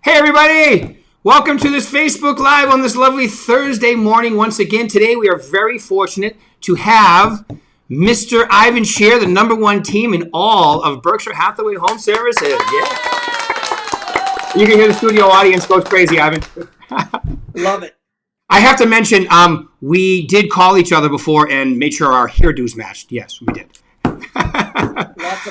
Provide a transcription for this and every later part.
Hey everybody! Welcome to this Facebook Live on this lovely Thursday morning. Once again, today we are very fortunate to have Mr. Ivan Sher, the number one team in all of Berkshire Hathaway Home Services. Yeah. You can hear the studio audience goes crazy, Ivan. Love it. I have to mention, we did call each other before and made sure our hairdos matched. Yes, we did. Lots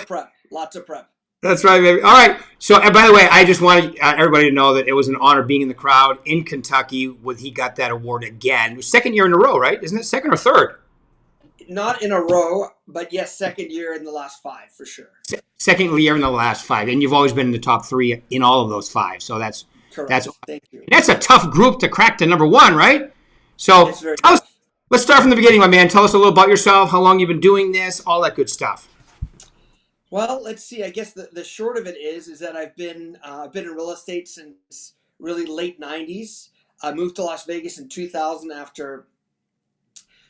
of prep. That's right, baby. All right. So, by the way, I just wanted everybody to know that it was an honor being in the crowd in Kentucky when he got that award again. Second year in a row, right? Isn't it second or third? Not in a row, but yes, second year in the last five for sure. Second year in the last five, and you've always been in the top three in all of those five. So that's correct. Thank you. That's a tough group to crack to number one, right? So let's start from the beginning, my man. Tell us a little about yourself, how long you've been doing this, all that good stuff. Well, let's see. I guess the short of it is that I've been in real estate since really late 90s. I moved to Las Vegas in 2000 after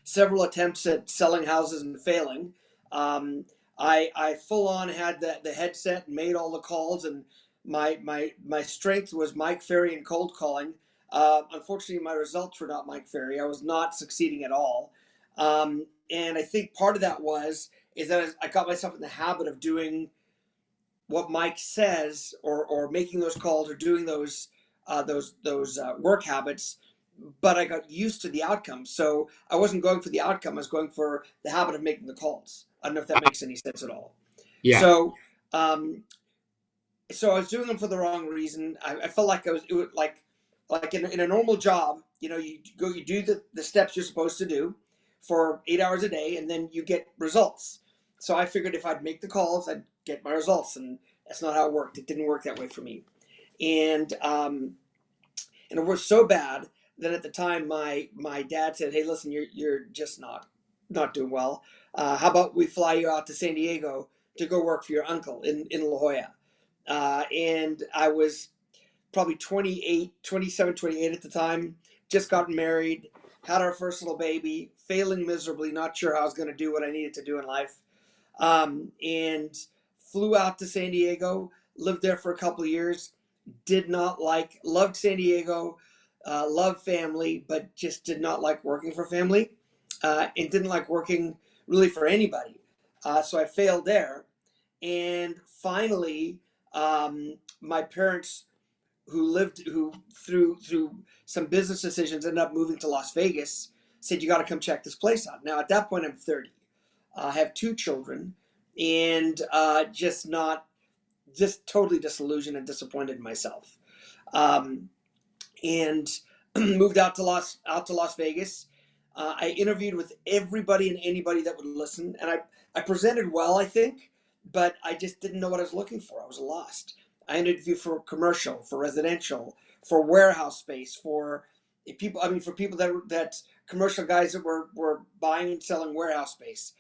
several attempts at selling houses and failing. I full on had the headset and made all the calls, and my strength was Mike Ferry and cold calling. Unfortunately, my results were not Mike Ferry. I was not succeeding at all. And I think part of that is that I got myself in the habit of doing what Mike says, or making those calls, or doing those work habits. But I got used to the outcome, so I wasn't going for the outcome. I was going for the habit of making the calls. I don't know if that makes any sense at all. Yeah. So I was doing them for the wrong reason. I felt like it was like in a normal job. You know, you do the steps you're supposed to do for 8 hours a day, and then you get results. So I figured if I'd make the calls, I'd get my results, and that's not how it worked. It didn't work that way for me, and it was so bad that at the time my dad said, "Hey, listen, you're just not doing well. How about we fly you out to San Diego to go work for your uncle in La Jolla?" And I was probably 27, 28 at the time, just gotten married, had our first little baby, failing miserably, not sure how I was going to do what I needed to do in life. And flew out to San Diego, lived there for a couple of years, loved San Diego, loved family, but just did not like working for family, and didn't like working really for anybody. So I failed there. And finally, my parents, who through some business decisions ended up moving to Las Vegas, said, "You got to come check this place out." Now, at that point, I'm 30. I have 2 children, and just totally disillusioned and disappointed in myself. And moved out to Las Vegas. I interviewed with everybody and anybody that would listen, and I presented well, I think, but I just didn't know what I was looking for. I was lost. I interviewed for commercial, for residential, for warehouse space, for people that commercial guys that were buying and selling warehouse space,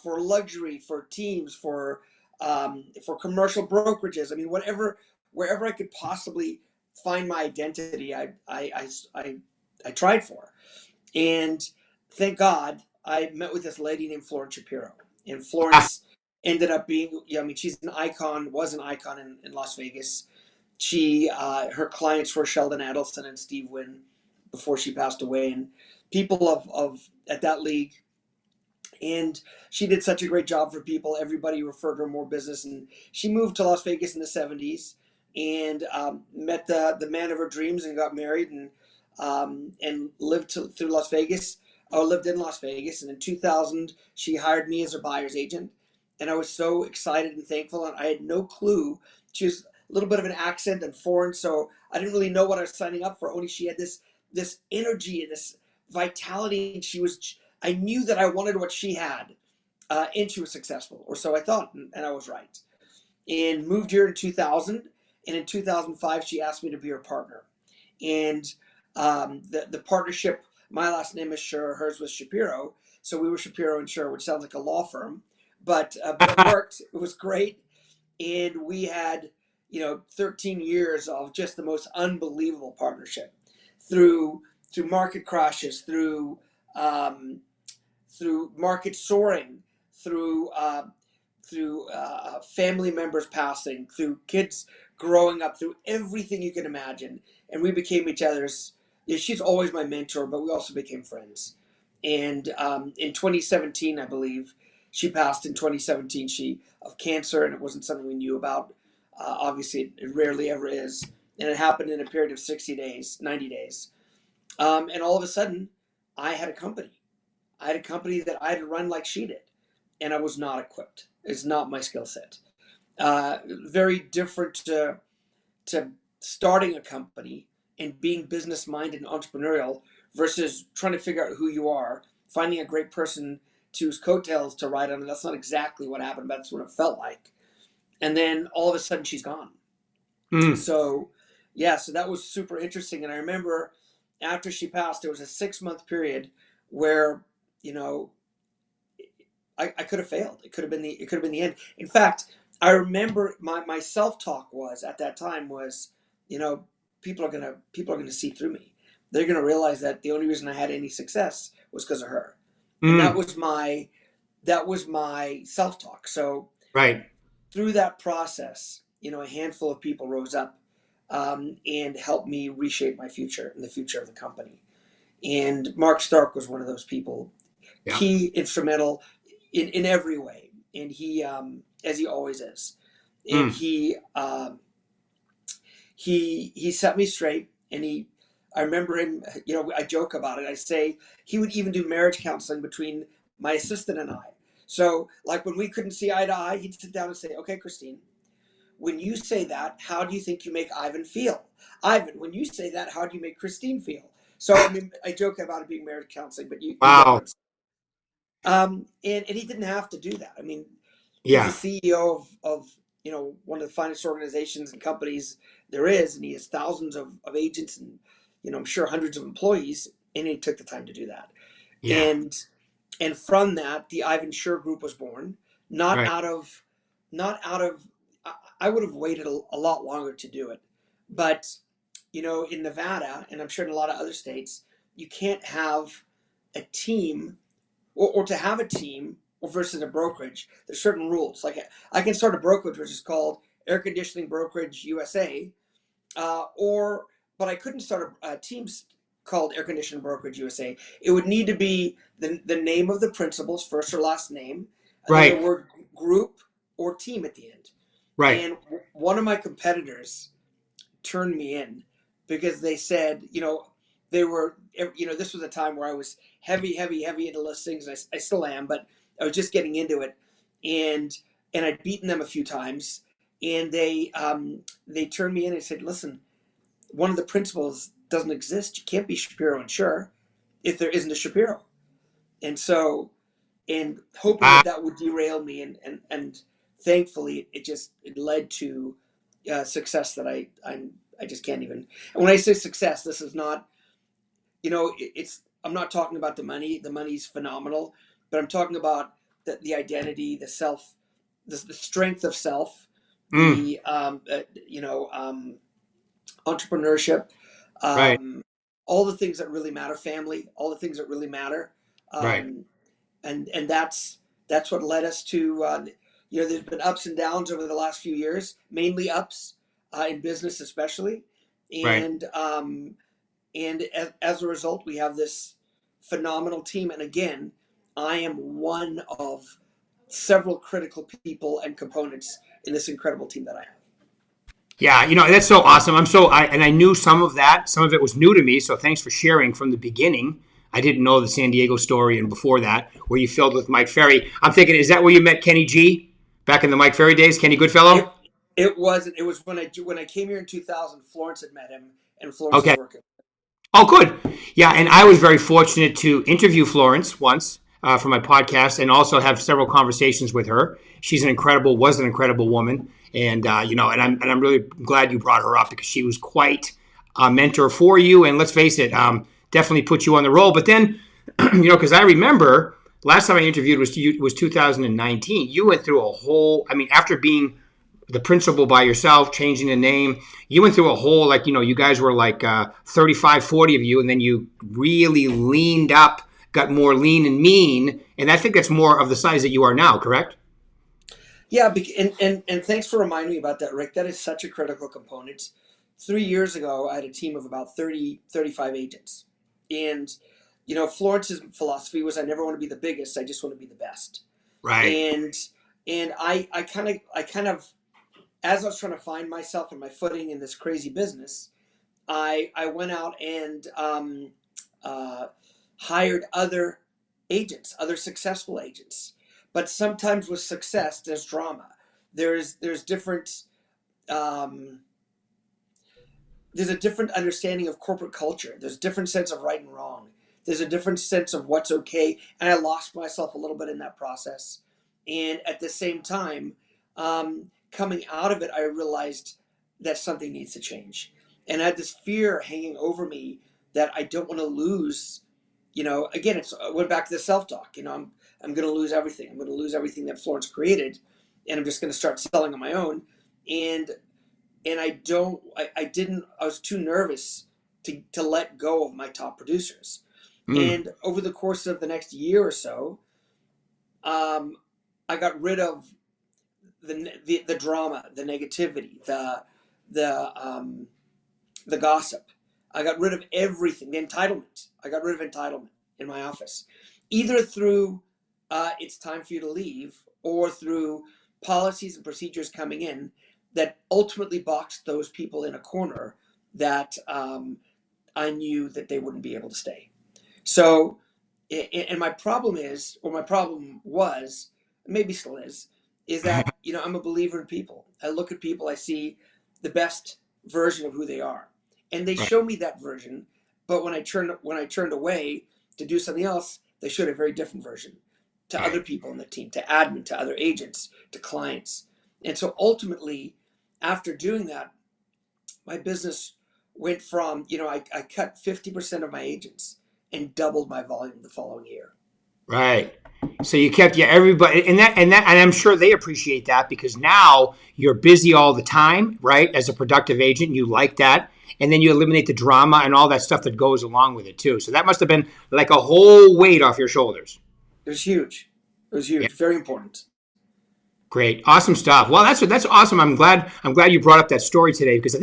for luxury, for teams, for commercial brokerages. I mean, wherever I could possibly find my identity, I tried for. And thank God I met with this lady named Florence Shapiro. And Florence ended up being, she's was an icon in Las Vegas. Her clients were Sheldon Adelson and Steve Wynn before she passed away, and people of at that league. And she did such a great job for people. Everybody referred her more business, and she moved to Las Vegas in the 70s and met the man of her dreams and got married and lived through Las Vegas. I lived in Las Vegas, and in 2000 she hired me as her buyer's agent, and I was so excited and thankful. And I had no clue. She was a little bit of an accent and foreign, so I didn't really know what I was signing up for. Only she had this energy and this vitality, and I knew that I wanted what she had, and she was successful, or so I thought, and I was right. And moved here in 2000, and in 2005 she asked me to be her partner. And the partnership, my last name is Sher, hers was Shapiro, so we were Shapiro and Sher, which sounds like a law firm, but it worked. It was great, and we had 13 years of just the most unbelievable partnership through market crashes, through market soaring, through family members passing, through kids growing up through everything you can imagine. And we became each other's, she's always my mentor, but we also became friends. And in 2017, I believe, she passed in 2017, of cancer, and it wasn't something we knew about. Obviously, it rarely ever is. And it happened in a period of 60 days, 90 days. And all of a sudden, I had a company. I had a company that I had to run like she did. And I was not equipped. It's not my skill set. Very different to starting a company and being business minded and entrepreneurial versus trying to figure out who you are, finding a great person to whose coattails to ride on. And that's not exactly what happened, but that's what it felt like. And then all of a sudden she's gone. So yeah, so that was super interesting. And I remember after she passed, there was a 6-month period where, I could have failed. It could have been the end. In fact, I remember my self-talk was at that time was, people are gonna see through me. They're gonna realize that the only reason I had any success was because of her. And that was my self-talk. So through that process, a handful of people rose up and helped me reshape my future and the future of the company. And Mark Stark was one of those people, key, instrumental in every way. And he, as he always is, and he set me straight. And I remember him, I joke about it. I say he would even do marriage counseling between my assistant and I. So like when we couldn't see eye to eye, he'd sit down and say, okay, Christine, when you say that, how do you think you make Ivan feel? Ivan, when you say that, how do you make Christine feel? So, I joke about it being marriage counseling, but you wow. And he didn't have to do that. He's the CEO of one of the finest organizations and companies there is, and he has thousands of agents and, I'm sure hundreds of employees, and he took the time to do that. And from that, the Ivan Sher Group was born, not out of, I would have waited a lot longer to do it. But, in Nevada, and I'm sure in a lot of other states, you can't have a team or to have a team versus a brokerage. There's certain rules. Like I can start a brokerage, which is called Air Conditioning Brokerage USA, but I couldn't start a team called Air Conditioning Brokerage USA. It would need to be the name of the principal's first or last name, and then the word group or team at the end. And one of my competitors turned me in because they said, they were, this was a time where I was heavy into listings. I still am, but I was just getting into it, and I'd beaten them a few times, and they turned me in and said, listen, one of the principals doesn't exist. You can't be Shapiro and Sher if there isn't a Shapiro. And so, and hoping that would derail me, and thankfully it led to success that I just can't even. And when I say success, this is not, I'm not talking about the money. The money's phenomenal, but I'm talking about the identity, the self, the strength of self, the entrepreneurship, all the things that really matter, family, all the things that really matter, and that's what led us to. There's been ups and downs over the last few years, mainly ups in business, especially, and as a result, we have this phenomenal team. And again, I am one of several critical people and components in this incredible team that I have. Yeah, that's so awesome. I knew some of that. Some of it was new to me. So thanks for sharing from the beginning. I didn't know the San Diego story, and before that, where you filled with Mike Ferry. I'm thinking, is that where you met Kenny G back in the Mike Ferry days? Kenny Goodfellow? It wasn't. It was when I came here in 2000. Florence had met him, and Florence was working. Oh, good. Yeah, and I was very fortunate to interview Florence once for my podcast, and also have several conversations with her. She's was an incredible woman, and and I'm really glad you brought her up because she was quite a mentor for you. And let's face it, definitely put you on the roll. But then, because I remember last time I interviewed was 2019. You went through a whole. After being the principal by yourself, changing the name, you went through a whole, you guys were like 35, 40 of you, and then you really leaned up, got more lean and mean, and I think that's more of the size that you are now, correct? Yeah, and thanks for reminding me about that, Rick. That is such a critical component. 3 years ago, I had a team of about 35 agents. And, Florence's philosophy was I never want to be the biggest, I just want to be the best. Right. And I kind of, as I was trying to find myself and my footing in this crazy business, I went out and uh, hired other agents, other successful agents. But sometimes with success, there's drama. There's different um, there's a different understanding of corporate culture. There's a different sense of right and wrong. There's a different sense of what's okay. And I lost myself a little bit in that process. And at the same time, coming out of it, I realized that something needs to change. And I had this fear hanging over me that I don't want to lose. Again, I went back to the self-talk. I'm going to lose everything. I'm going to lose everything that Florence created, and I'm just going to start selling on my own. And I was too nervous to let go of my top producers. Mm. And over the course of the next year or so, I got rid of the drama, the negativity, the gossip. I got rid of everything, the entitlement. I got rid of entitlement in my office, either through it's time for you to leave, or through policies and procedures coming in that ultimately boxed those people in a corner that I knew that they wouldn't be able to stay. So, and my problem is, or my problem was, maybe still is that, I'm a believer in people. I look at people, I see the best version of who they are. And they Right. show me that version, but when I turned away to do something else, they showed a very different version to other Right. people in the team, to admin, to other agents, to clients. And so ultimately, after doing that, my business went from, I cut 50% of my agents and doubled my volume the following year. Right. So you kept everybody and I'm sure they appreciate that because now you're busy all the time, right? As a productive agent, you like that. And then you eliminate the drama and all that stuff that goes along with it too. So that must have been like a whole weight off your shoulders. It was huge. It was Yeah. huge. Very important. Great. Awesome stuff. Well, that's awesome. I'm glad you brought up that story today because I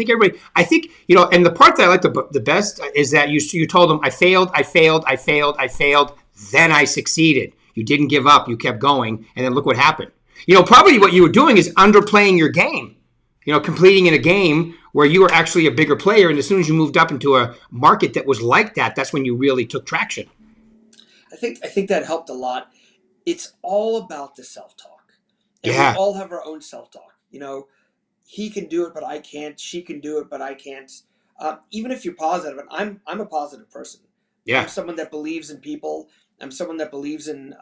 think, and the part that I like the best is that you told them I failed, I failed, I failed, I failed, then I succeeded. You didn't give up, you kept going, and then look what happened. Probably what you were doing is underplaying your game. Completing in a game where you were actually a bigger player, and as soon as you moved up into a market that was like that, that's when you really took traction. I think that helped a lot. It's all about the self-talk. And we Yeah. all have our own self-talk. He can do it, but I can't. She can do it, but I can't. Even if you're positive, and I'm a positive person. I'm Yeah. someone that believes in people. I'm someone that believes in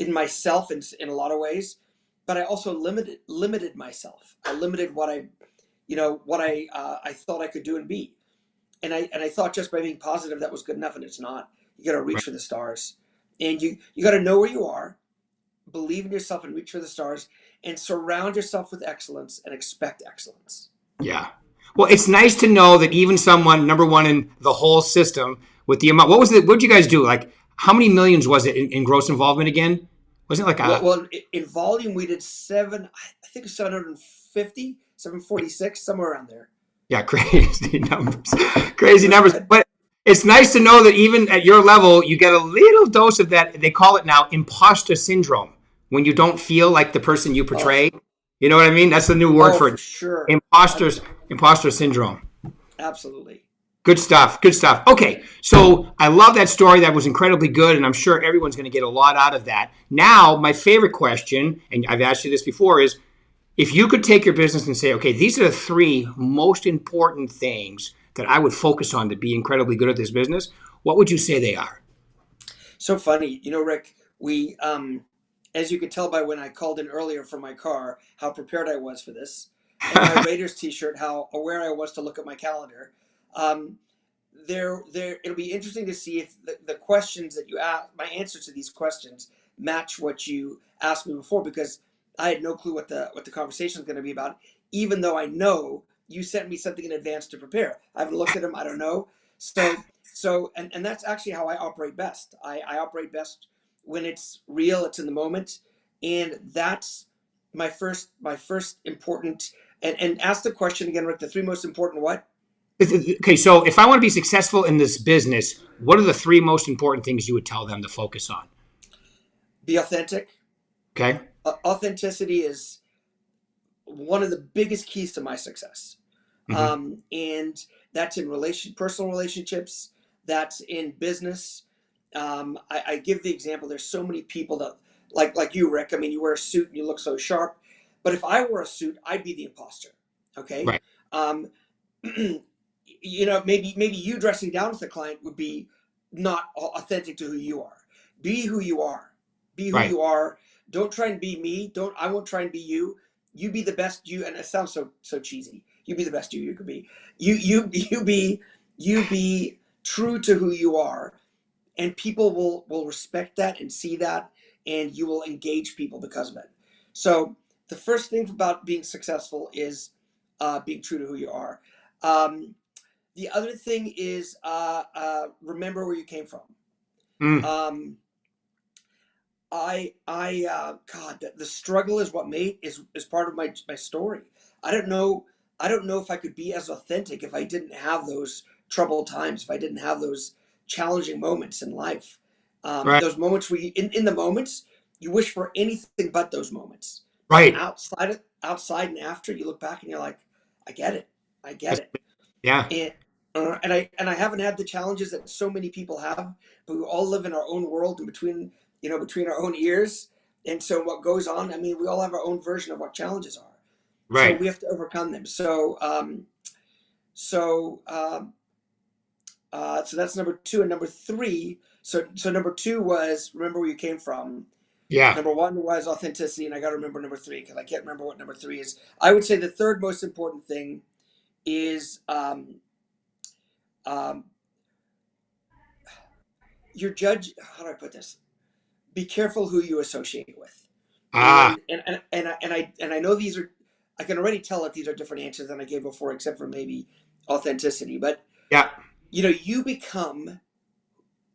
myself in a lot of ways. But I also limited myself. I limited what I thought I could do and be. And I thought just by being positive that was good enough, and it's not. You got to reach Right. for the stars, and you got to know where you are, believe in yourself, and reach for the stars, and surround yourself with excellence and expect excellence. Yeah. Well, it's nice to know that even someone number one in the whole system with the amount. What was it? What did you guys do? Like, how many millions was it in gross involvement again? Wasn't it like Well, in volume we did I think 750, 746, somewhere around there. yeah, crazy numbers, crazy Go numbers. ahead. But it's nice to know that even at your level, you get a little dose of that. They call it now imposter syndrome when you don't feel like the person you Oh, portray. You know what I mean? That's the new word oh, for for it. sure. Imposter syndrome. Absolutely. Good stuff. Good stuff. Okay. So I love that story. That was incredibly good. And I'm sure everyone's going to get a lot out of that. Now, my favorite question, and I've asked you this before, is if you could take your business and say, okay, these are the three most important things that I would focus on to be incredibly good at this business, what would you say they are? So funny, Rick. We, as you could tell by when I called in earlier from my car, how prepared I was for this, and my Raiders T-shirt, how aware I was to look at my calendar. Um, it'll be interesting to see if the questions that you ask, my answers to these questions, match what you asked me before, because I had no clue what the conversation is going to be about, even though I know you sent me something in advance to prepare. I haven't looked at them. I don't know. And that's actually how I operate best. I operate best when it's real, it's in the moment. And that's my first important, and ask the question again, Rick, the three most important what? Okay, so if I want to be successful in this business, what are the three most important things you would tell them to focus on? Be authentic. Okay. Authenticity is one of the biggest keys to my success. And that's in personal relationships, that's in business. I give the example, there's so many people that, like you, Rick, I mean, you wear a suit and you look so sharp, but if I wore a suit, I'd be the imposter. Okay. Right. Um, maybe you dressing down with the client would be not authentic to who you are. Be who you are. Be who you are. Don't try and be me. I won't try and be you. You be the best you, and it sounds so cheesy. You be the best you could be. You be true to who you are, and people will respect that and see that, and you will engage people because of it. So the first thing about being successful is being true to who you are. The other thing is remember where you came from. God, the struggle is what is part of my story. I don't know if I could be as authentic if I didn't have those troubled times, if I didn't have those challenging moments in life. Those moments where in the moments you wish for anything but those moments. Right. Outside and after, you look back and you're like, I get it. Yeah. And I haven't had the challenges that so many people have, but we all live in our own world and between our own ears. And so what goes on, I mean, we all have our own version of what challenges are. Right. So we have to overcome them. So that's number two. And number three, so number two was remember where you came from. Yeah. Number one was authenticity, and I got to remember number three because I can't remember what number three is. I would say the third most important thing is your judge. How do I put this? Be careful who you associate with. And I know these are. I can already tell that these are different answers than I gave before, except for maybe authenticity. But yeah, you become,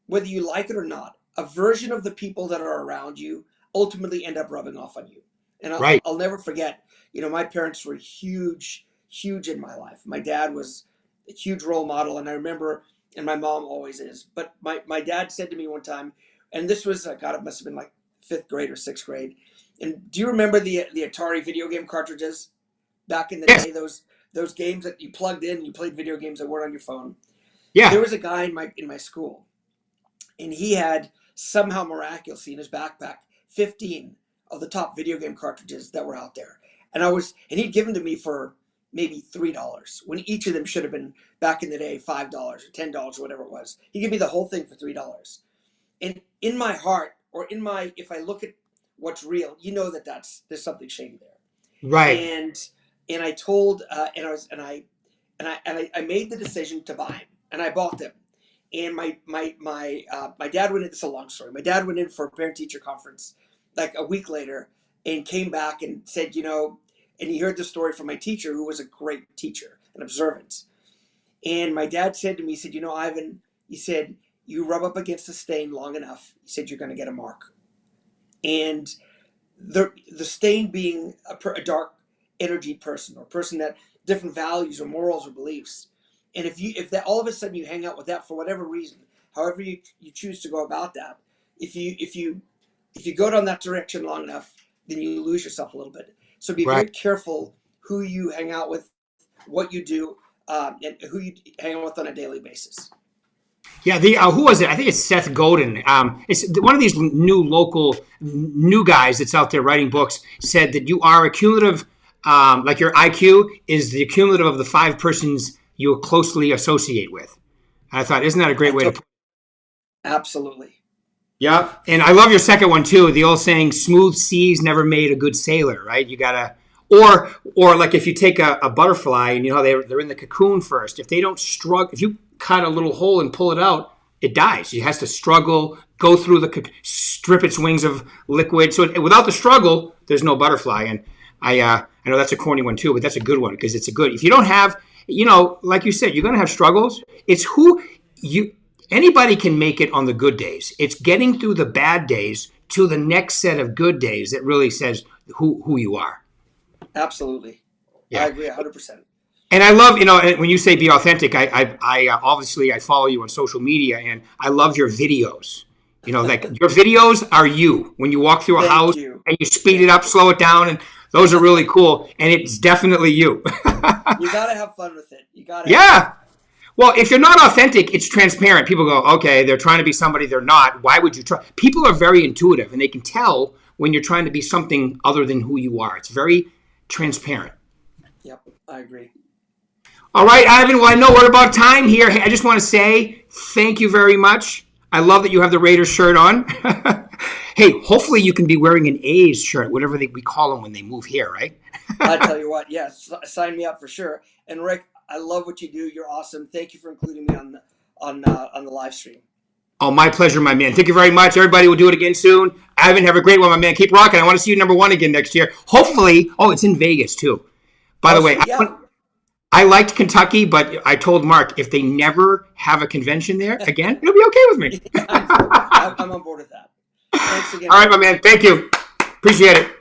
whether you like it or not, a version of the people that are around you ultimately end up rubbing off on you. And I'll never forget. My parents were huge in my life. My dad was a huge role model, and I remember, and my mom always is. But my dad said to me one time, and this was God, it must have been like 5th grade or 6th grade. And do you remember the Atari video game cartridges back in the day? Those games that you plugged in and you played video games that weren't on your phone. Yeah. There was a guy in my school, and he had somehow miraculously in his backpack 15 of the top video game cartridges that were out there. And he'd given to me for maybe $3 when each of them should have been back in the day $5 or $10 or whatever it was. He gave me the whole thing for $3. And in my heart, or if I look at what's real, that there's something shady there. Right. And I told and I made the decision to buy them, and I bought them. And my dad went in. It's a long story. My dad went in for a parent-teacher conference like a week later and came back and said, and he heard the story from my teacher, who was a great teacher and observant. And my dad said to me, he said, Ivan, he said, you rub up against the stain long enough, he said, you're going to get a mark. And the stain being a dark energy person, or a person that different values or morals or beliefs. And if that all of a sudden you hang out with that for whatever reason, however you choose to go about that, if you go down that direction long enough, then you lose yourself a little bit. So be very careful who you hang out with, what you do, and who you hang out with on a daily basis. Yeah, who was it? I think it's Seth Godin. It's one of these new guys that's out there writing books, said that you are a cumulative, like your IQ is the cumulative of the 5 persons you closely associate with. And I thought, isn't that a great way to put it? Absolutely. Yeah, and I love your second one too. The old saying, "Smooth seas never made a good sailor." Right? You gotta, or like if you take a butterfly and how they're in the cocoon first. If they don't struggle, if you cut a little hole and pull it out, it dies. It has to struggle, go through strip its wings of liquid. So without the struggle, there's no butterfly. And I know that's a corny one too, but that's a good one because it's a good. If you don't have, like you said, you're gonna have struggles. It's Anybody can make it on the good days. It's getting through the bad days, to the next set of good days that really says who you are. Absolutely. Yeah. I agree 100%. And I love, when you say be authentic, I obviously I follow you on social media, and I love your videos. Like your videos are you when you walk through a house and you speed it up, slow it down, and those are really cool. And it's definitely you. You got to have fun with it. You got to. Yeah. Well, if you're not authentic, it's transparent. People go, okay, they're trying to be somebody they're not. Why would you try? People are very intuitive, and they can tell when you're trying to be something other than who you are. It's very transparent. Yep, I agree. All right, Ivan. Well, I know we're about time here. Hey, I just want to say thank you very much. I love that you have the Raiders shirt on. Hey, hopefully you can be wearing an A's shirt, whatever we call them when they move here, right? I tell you what, yes, sign me up for sure. And Rick, I love what you do. You're awesome. Thank you for including me on the live stream. Oh, my pleasure, my man. Thank you very much. Everybody will do it again soon. Ivan, have a great one, my man. Keep rocking. I want to see you #1 again next year. Hopefully. Oh, it's in Vegas too. By the way, yeah. I liked Kentucky, but I told Mark if they never have a convention there again, it'll be okay with me. I'm on board with that. Thanks again. All right, my man. Thank you. Appreciate it.